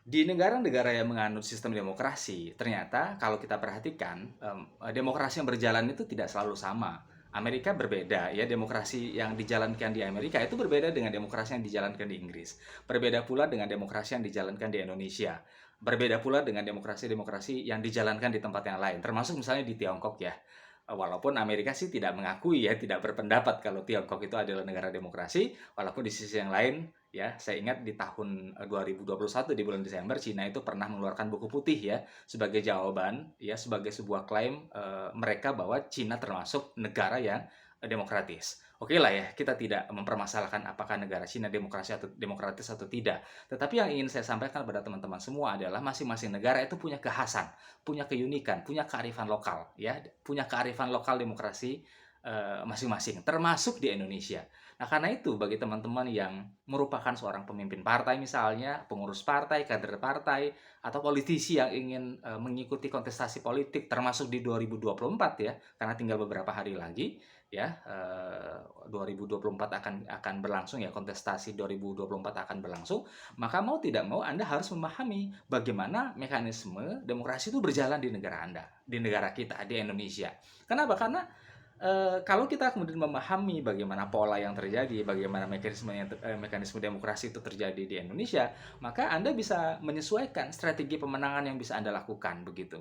Di negara-negara yang menganut sistem demokrasi, ternyata kalau kita perhatikan, demokrasi yang berjalan itu tidak selalu sama. Amerika berbeda, ya, demokrasi yang dijalankan di Amerika itu berbeda dengan demokrasi yang dijalankan di Inggris. Berbeda pula dengan demokrasi yang dijalankan di Indonesia. Berbeda pula dengan demokrasi-demokrasi yang dijalankan di tempat yang lain, termasuk misalnya di Tiongkok, ya. Walaupun Amerika sih tidak mengakui, ya, tidak berpendapat kalau Tiongkok itu adalah negara demokrasi, walaupun di sisi yang lain, ya, saya ingat di tahun 2021 di bulan Desember Cina itu pernah mengeluarkan buku putih, ya, sebagai jawaban, ya, sebagai sebuah klaim mereka bahwa Cina termasuk negara yang demokratis. Oke lah, ya, kita tidak mempermasalahkan apakah negara Cina demokratis atau tidak. Tetapi yang ingin saya sampaikan kepada teman-teman semua adalah masing-masing negara itu punya kekhasan, punya keunikan, punya kearifan lokal, ya, punya kearifan lokal demokrasi masing-masing, termasuk di Indonesia. Nah, karena itu bagi teman-teman yang merupakan seorang pemimpin partai misalnya, pengurus partai, kader partai, atau politisi yang ingin mengikuti kontestasi politik termasuk di 2024, ya, karena tinggal beberapa hari lagi, ya, 2024 akan berlangsung, ya, kontestasi 2024 akan berlangsung, maka mau tidak mau Anda harus memahami bagaimana mekanisme demokrasi itu berjalan di negara Anda, di negara kita, di Indonesia. Kenapa? Karena kalau kita kemudian memahami bagaimana pola yang terjadi, bagaimana mekanisme demokrasi itu terjadi di Indonesia, maka Anda bisa menyesuaikan strategi pemenangan yang bisa Anda lakukan, begitu.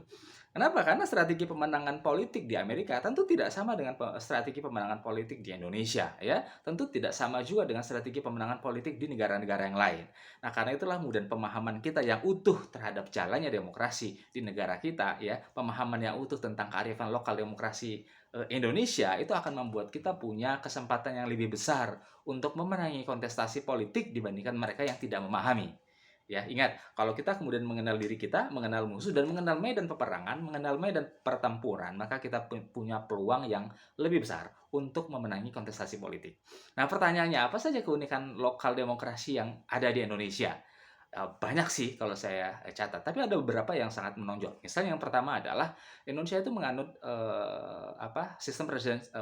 Kenapa? Karena strategi pemenangan politik di Amerika tentu tidak sama dengan strategi pemenangan politik di Indonesia, ya. Tentu tidak sama juga dengan strategi pemenangan politik di negara-negara yang lain. Nah, karena itulah kemudian pemahaman kita yang utuh terhadap jalannya demokrasi di negara kita, ya, pemahaman yang utuh tentang kearifan lokal demokrasi Indonesia itu akan membuat kita punya kesempatan yang lebih besar untuk memenangi kontestasi politik dibandingkan mereka yang tidak memahami. Ya, ingat, kalau kita kemudian mengenal diri kita, mengenal musuh dan mengenal medan peperangan, mengenal medan pertempuran, maka kita punya peluang yang lebih besar untuk memenangi kontestasi politik. Nah, pertanyaannya, apa saja keunikan lokal demokrasi yang ada di Indonesia? Banyak sih kalau saya catat, tapi ada beberapa yang sangat menonjol. Misalnya yang pertama adalah Indonesia itu menganut sistem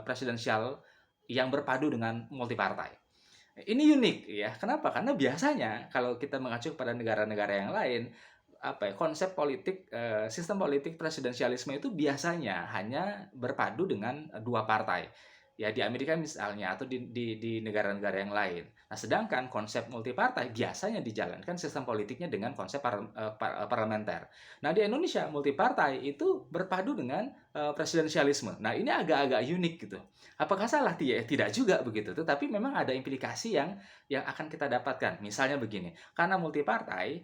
presidensial yang berpadu dengan multipartai. Ini unik, ya. Kenapa? Karena biasanya kalau kita mengacu pada negara-negara yang lain, konsep politik, sistem politik presidensialisme itu biasanya hanya berpadu dengan dua partai. Ya, di Amerika misalnya atau di negara-negara yang lain. Nah, sedangkan konsep multipartai biasanya dijalankan sistem politiknya dengan konsep parlementer. Nah, di Indonesia multipartai itu berpadu dengan presidensialisme. Nah, ini agak-agak unik gitu. Apakah salah? Tidak juga begitu. Tetapi memang ada implikasi yang akan kita dapatkan. Misalnya begini, karena multipartai,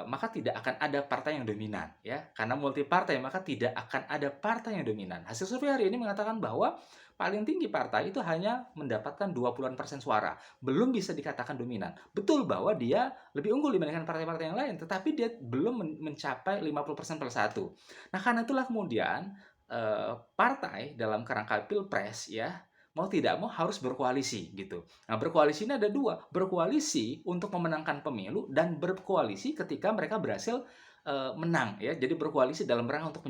maka tidak akan ada partai yang dominan, ya. Karena multipartai maka tidak akan ada partai yang dominan. Hasil survei hari ini mengatakan bahwa paling tinggi partai itu hanya mendapatkan 20% suara, belum bisa dikatakan dominan. Betul bahwa dia lebih unggul dibandingkan partai-partai yang lain, tetapi dia belum mencapai 50% plus satu. Nah, karena itulah kemudian partai dalam kerangka pilpres, ya, mau tidak mau harus berkoalisi gitu. Nah, berkoalisi ini ada dua, berkoalisi untuk memenangkan pemilu dan berkoalisi ketika mereka berhasil menang, ya. Jadi berkoalisi dalam rangka untuk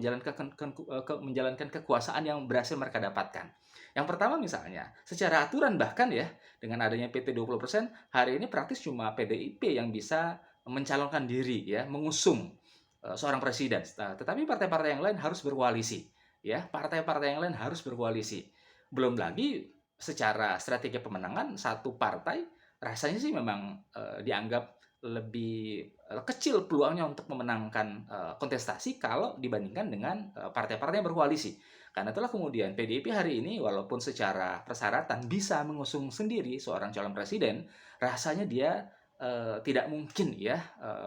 menjalankan kekuasaan yang berhasil mereka dapatkan. Yang pertama misalnya, secara aturan bahkan, ya, dengan adanya PT 20%, hari ini praktis cuma PDIP yang bisa mencalonkan diri, ya, mengusung seorang presiden. Nah, tetapi partai-partai yang lain harus berkoalisi, ya. Partai-partai yang lain harus berkoalisi. Belum lagi secara strategi pemenangan satu partai rasanya sih memang dianggap lebih kecil peluangnya untuk memenangkan kontestasi kalau dibandingkan dengan partai-partai yang berkoalisi. Karena itulah kemudian PDIP hari ini walaupun secara persyaratan bisa mengusung sendiri seorang calon presiden, rasanya dia tidak mungkin, ya,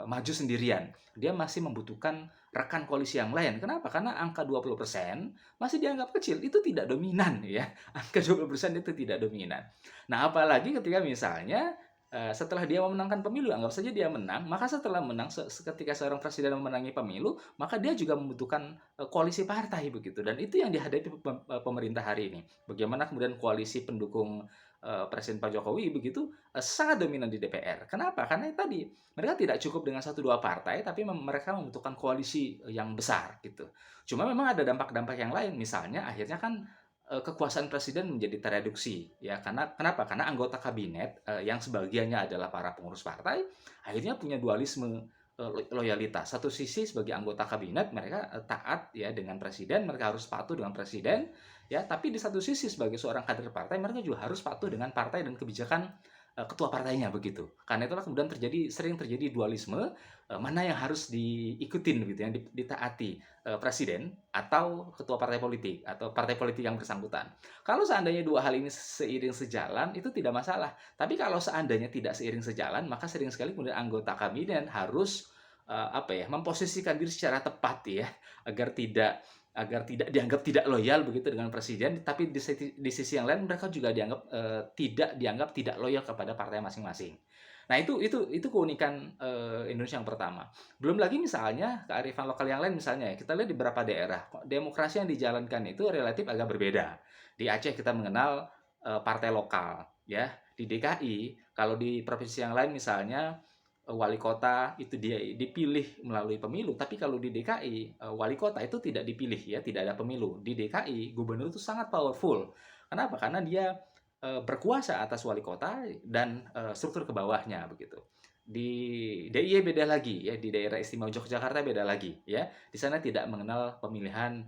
maju sendirian. Dia masih membutuhkan rekan koalisi yang lain. Kenapa? Karena angka 20% masih dianggap kecil, itu tidak dominan, ya. Angka 20% itu tidak dominan. Nah, apalagi ketika misalnya setelah dia memenangkan pemilu, anggap saja dia menang, maka setelah menang, ketika seorang presiden memenangi pemilu, maka dia juga membutuhkan koalisi partai begitu. Dan itu yang dihadapi pemerintah hari ini. Bagaimana kemudian koalisi pendukung Presiden Pak Jokowi begitu sangat dominan di DPR. Kenapa? Karena tadi mereka tidak cukup dengan satu dua partai, tapi mereka membutuhkan koalisi yang besar gitu. Cuma memang ada dampak-dampak yang lain. Misalnya akhirnya kan kekuasaan presiden menjadi tereduksi, ya. Karena kenapa? Karena anggota kabinet yang sebagiannya adalah para pengurus partai akhirnya punya dualisme, loyalitas. Satu sisi sebagai anggota kabinet mereka taat ya dengan presiden, mereka harus patuh dengan presiden ya, tapi di satu sisi sebagai seorang kader partai mereka juga harus patuh dengan partai dan kebijakan ketua partainya begitu. Karena itulah kemudian sering terjadi dualisme, mana yang harus diikutin gitu ya, ditaati presiden atau ketua partai politik atau partai politik yang bersangkutan. Kalau seandainya dua hal ini seiring sejalan itu tidak masalah. Tapi kalau seandainya tidak seiring sejalan, maka sering sekali kemudian anggota kabinet harus memposisikan diri secara tepat ya, agar tidak dianggap tidak loyal begitu dengan presiden, tapi di sisi yang lain mereka juga tidak dianggap tidak loyal kepada partai masing-masing. Nah, itu keunikan Indonesia yang pertama. Belum lagi misalnya kearifan lokal yang lain, misalnya ya, kita lihat di beberapa daerah demokrasi yang dijalankan itu relatif agak berbeda. Di Aceh kita mengenal partai lokal ya. Di DKI, kalau di provinsi yang lain misalnya wali kota itu dia dipilih melalui pemilu, tapi kalau di DKI wali kota itu tidak dipilih ya, tidak ada pemilu. Di DKI gubernur itu sangat powerful. Kenapa? Karena dia berkuasa atas wali kota dan struktur ke bawahnya begitu. Di DIY beda lagi ya, di daerah istimewa Yogyakarta beda lagi ya. Di sana tidak mengenal pemilihan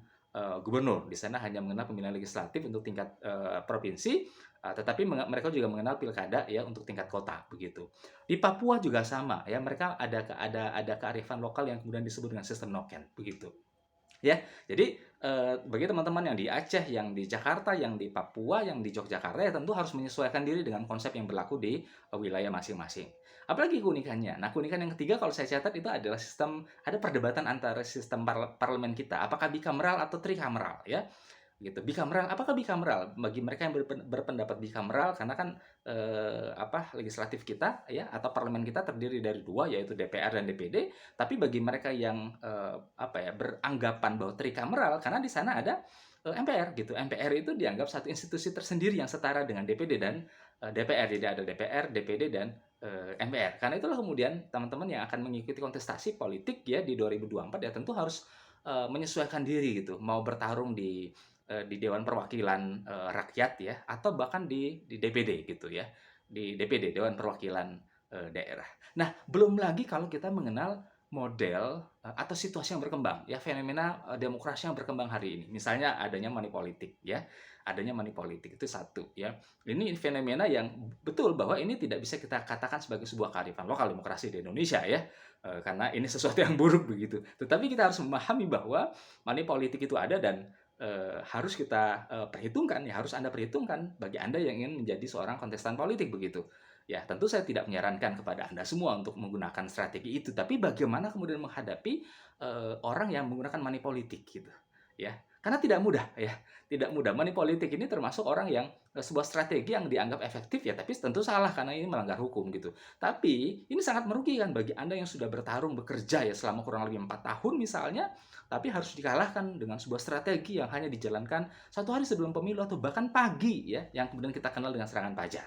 gubernur, di sana hanya mengenal pemilihan legislatif untuk tingkat provinsi, tetapi mereka juga mengenal pilkada ya untuk tingkat kota begitu. Di Papua juga sama ya, mereka ada kearifan lokal yang kemudian disebut dengan sistem noken begitu. Ya, jadi bagi teman-teman yang di Aceh, yang di Jakarta, yang di Papua, yang di Yogyakarta ya tentu harus menyesuaikan diri dengan konsep yang berlaku di wilayah masing-masing. Apalagi keunikannya. Nah, keunikan yang ketiga kalau saya catat itu adalah ada perdebatan antara sistem parlemen kita, apakah bikameral atau trikameral ya gitu. Bikameral, apakah bikameral? Bagi mereka yang berpendapat bikameral, karena kan legislatif kita ya atau parlemen kita terdiri dari dua, yaitu DPR dan DPD. Tapi bagi mereka yang beranggapan bahwa trikameral, karena di sana ada MPR gitu. MPR itu dianggap satu institusi tersendiri yang setara dengan DPD dan DPR. Jadi ada DPR, DPD dan MPR. Karena itulah kemudian teman-teman yang akan mengikuti kontestasi politik ya di 2024 ya tentu harus menyesuaikan diri gitu, mau bertarung di Dewan Perwakilan Rakyat ya, atau bahkan di DPD gitu ya, di DPD Dewan Perwakilan Daerah. Nah, belum lagi kalau kita mengenal model atau situasi yang berkembang ya, fenomena demokrasi yang berkembang hari ini. Misalnya adanya money politik ya, adanya money politik itu satu ya. Ini fenomena yang betul bahwa ini tidak bisa kita katakan sebagai sebuah kearifan lokal demokrasi di Indonesia ya, karena ini sesuatu yang buruk begitu. Tetapi kita harus memahami bahwa money politik itu ada dan harus kita perhitungkan ya, harus Anda perhitungkan bagi Anda yang ingin menjadi seorang kontestan politik begitu. Ya, tentu saya tidak menyarankan kepada Anda semua untuk menggunakan strategi itu, tapi bagaimana kemudian menghadapi orang yang menggunakan money politik gitu. Ya, karena tidak mudah ya. Tidak mudah. Money politik ini termasuk orang yang sebuah strategi yang dianggap efektif ya, tapi tentu salah karena ini melanggar hukum gitu. Tapi ini sangat merugikan bagi Anda yang sudah bertarung bekerja ya selama kurang lebih 4 tahun misalnya, tapi harus dikalahkan dengan sebuah strategi yang hanya dijalankan satu hari sebelum pemilu atau bahkan pagi ya, yang kemudian kita kenal dengan serangan pajar.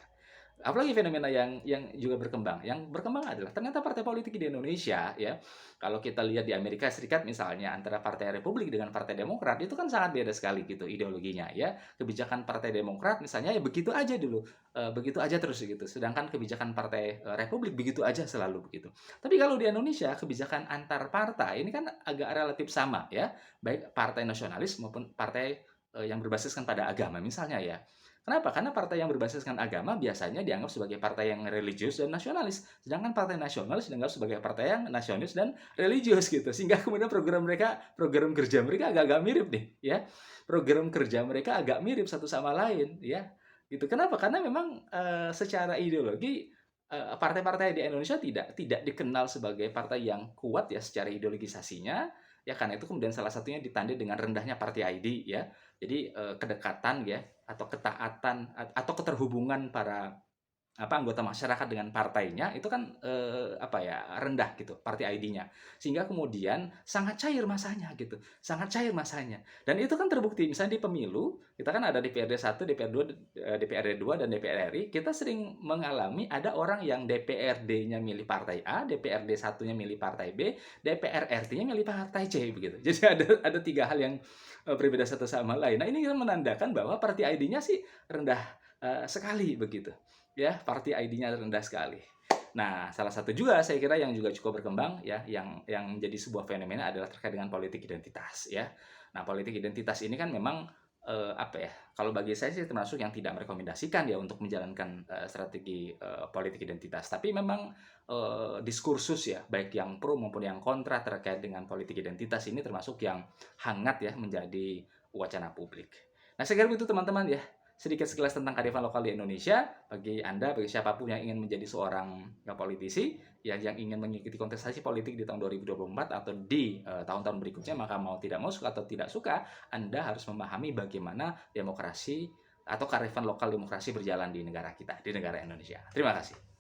Apalagi fenomena yang juga berkembang. Yang berkembang adalah ternyata partai politik di Indonesia ya, kalau kita lihat di Amerika Serikat misalnya antara Partai Republik dengan Partai Demokrat itu kan sangat beda sekali gitu ideologinya ya. Kebijakan Partai Demokrat misalnya ya begitu aja dulu, begitu aja terus gitu. Sedangkan kebijakan Partai Republik begitu aja selalu begitu. Tapi kalau di Indonesia kebijakan antar partai ini kan agak relatif sama ya, baik partai nasionalis maupun partai yang berbasiskan pada agama misalnya ya. Kenapa? Karena partai yang berbasiskan agama biasanya dianggap sebagai partai yang religius dan nasionalis. Sedangkan partai nasionalis dianggap sebagai partai yang nasionalis dan religius gitu. Sehingga kemudian program kerja mereka agak-agak mirip nih, ya. Program kerja mereka agak mirip satu sama lain, ya. Gitu. Kenapa? Karena memang secara ideologi partai-partai di Indonesia tidak dikenal sebagai partai yang kuat ya secara ideologisasinya. Ya karena itu kemudian salah satunya ditandai dengan rendahnya party ID ya. Jadi kedekatan ya atau ketaatan atau keterhubungan para anggota masyarakat dengan partainya itu kan rendah gitu party ID-nya. Sehingga kemudian sangat cair masanya gitu. Sangat cair masanya. Dan itu kan terbukti misalnya di pemilu, kita kan ada DPRD 1, DPRD 2 dan DPR RI, kita sering mengalami ada orang yang DPRD-nya milih partai A, DPRD 1-nya milih partai B, DPR RT-nya milih partai C begitu. Jadi ada tiga hal yang berbeda satu sama lain. Nah, ini kan menandakan bahwa party ID-nya sih rendah sekali begitu. Ya, party ID-nya rendah sekali. Nah, salah satu juga saya kira yang juga cukup berkembang ya, yang menjadi sebuah fenomena adalah terkait dengan politik identitas ya. Nah, politik identitas ini kan memang, apa ya, kalau bagi saya sih termasuk yang tidak merekomendasikan ya untuk menjalankan, strategi, politik identitas. Tapi memang, diskursus ya, baik yang pro maupun yang kontra terkait dengan politik identitas ini termasuk yang hangat ya menjadi wacana publik. Nah, saya kira begitu teman-teman ya, sedikit sekilas tentang kearifan lokal di Indonesia. Bagi Anda, bagi siapapun yang ingin menjadi seorang politisi, ya yang ingin mengikuti kontestasi politik di tahun 2024 atau di tahun-tahun berikutnya, maka mau tidak mau, suka atau tidak suka, Anda harus memahami bagaimana demokrasi atau kearifan lokal demokrasi berjalan di negara kita, di negara Indonesia. Terima kasih.